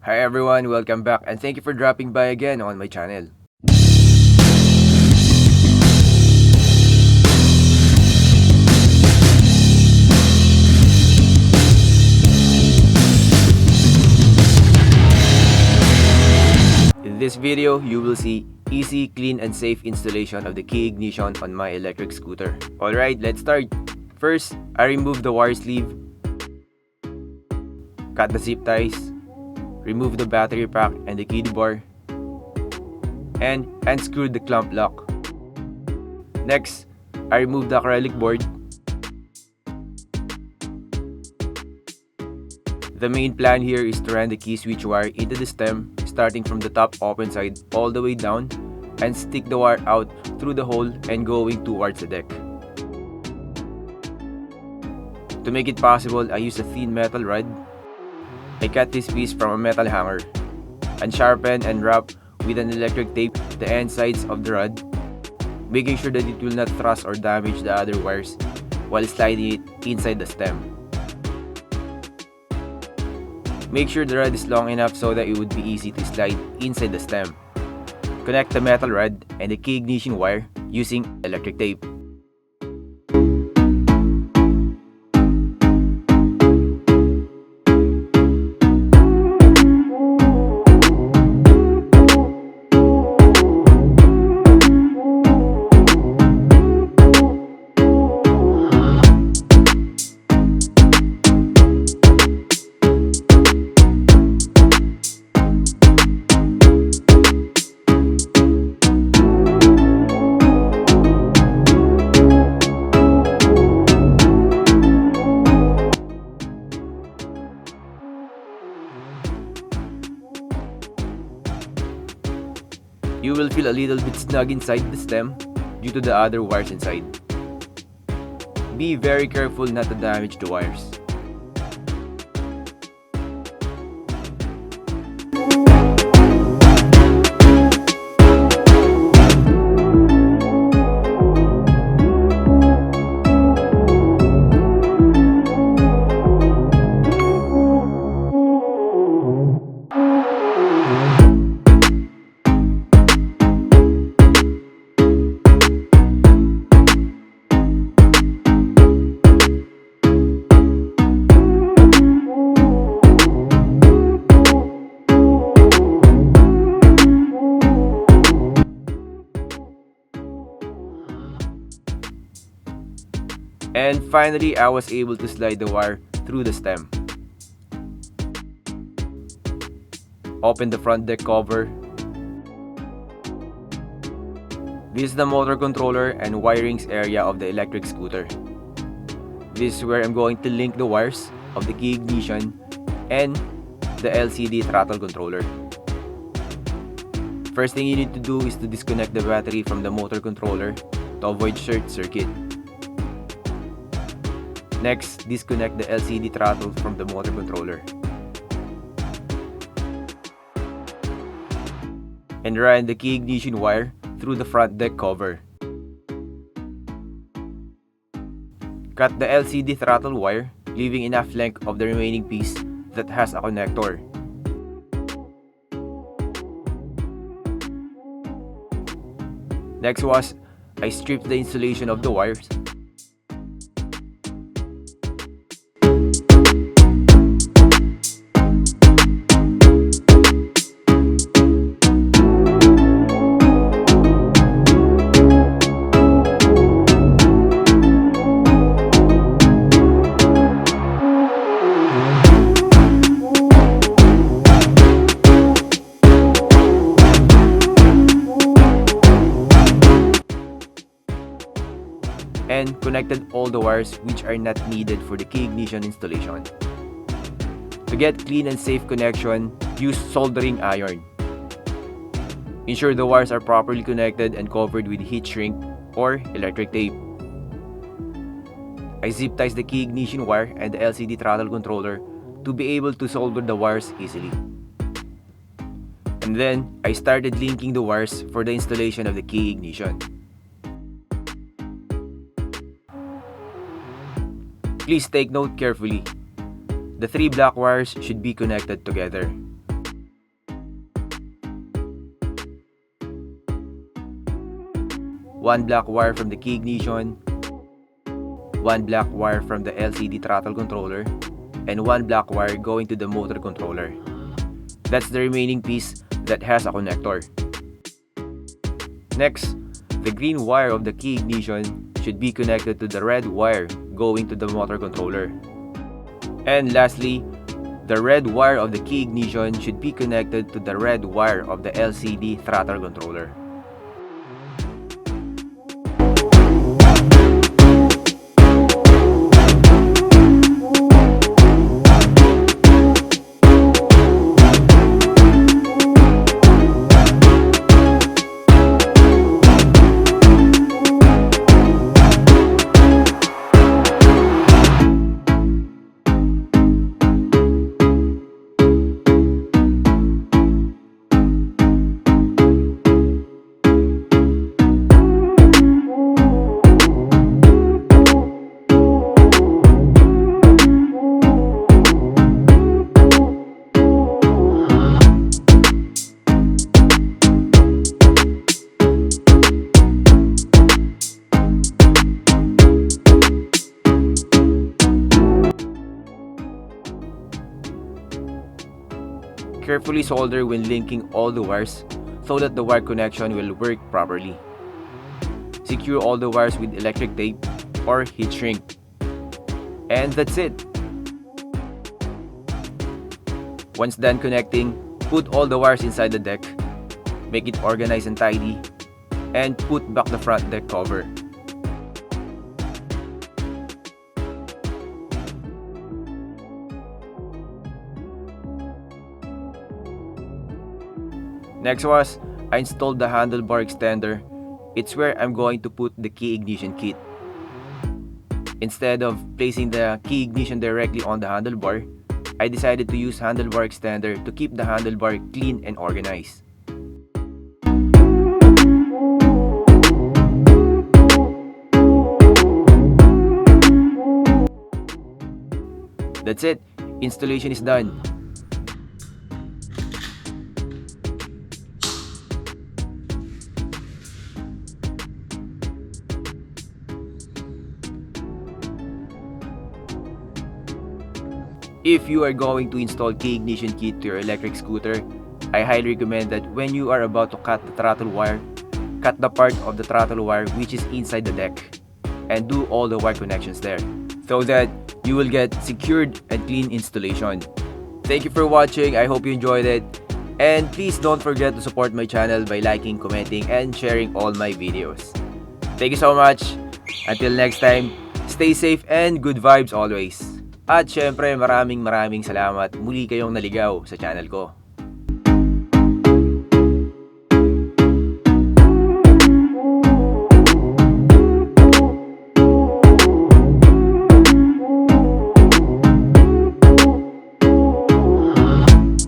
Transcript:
Hi everyone, welcome back and thank you for dropping by again on my channel. In this video, you will see easy, clean, and safe installation of the key ignition on my electric scooter. Alright, let's start. First, I remove the wire sleeve, cut the zip ties, remove the battery pack and the key bar, and unscrew the clamp lock. Next, I remove the acrylic board. The main plan here is to run the key switch wire into the stem, starting from the top open side all the way down, and stick the wire out through the hole and going towards the deck. To make it possible, I use a thin metal rod. I cut this piece from a metal hanger, and sharpen and wrap with an electric tape the end sides of the rod, making sure that it will not thrust or damage the other wires while sliding it inside the stem. Make sure the rod is long enough so that it would be easy to slide inside the stem. Connect the metal rod and the key ignition wire using electric tape. You will feel a little bit snug inside the stem due to the other wires inside. Be very careful not to damage the wires. And finally, I was able to slide the wire through the stem. Open the front deck cover. This is the motor controller and wirings area of the electric scooter. This is where I'm going to link the wires of the key ignition and the LCD throttle controller. First thing you need to do is to disconnect the battery from the motor controller to avoid short circuit. Next, disconnect the LCD throttle from the motor controller. And run the key ignition wire through the front deck cover. Cut the LCD throttle wire, leaving enough length of the remaining piece that has a connector. Next was, I stripped the insulation of the wires. And connected all the wires which are not needed for the key ignition installation. To get clean and safe connection, use soldering iron. Ensure the wires are properly connected and covered with heat shrink or electric tape. I zip ties the key ignition wire and the LCD throttle controller to be able to solder the wires easily. And then, I started linking the wires for the installation of the key ignition. Please take note carefully. The three black wires should be connected together. one black wire from the key ignition, one black wire from the LCD throttle controller, and one black wire going to the motor controller. That's the remaining piece that has a connector. Next, the green wire of the key ignition should be connected to the red wire going to the motor controller. And lastly, the red wire of the key ignition should be connected to the red wire of the LCD throttle controller. Carefully solder when linking all the wires so that the wire connection will work properly. Secure all the wires with electric tape or heat shrink. And that's it. Once done connecting, put all the wires inside the deck, make it organized and tidy, and put back the front deck cover. Next was, I installed the handlebar extender. It's where I'm going to put the key ignition kit. Instead of placing the key ignition directly on the handlebar, I decided to use handlebar extender to keep the handlebar clean and organized. That's it. Installation is done. If you are going to install key ignition kit to your electric scooter, I highly recommend that when you are about to cut the throttle wire, cut the part of the throttle wire which is inside the deck and do all the wire connections there so that you will get secured and clean installation. Thank you for watching. I hope you enjoyed it. And please don't forget to support my channel by liking, commenting, and sharing all my videos. Thank you so much. Until next time, stay safe and good vibes always. At syempre maraming salamat muli kayong naligaw sa channel ko.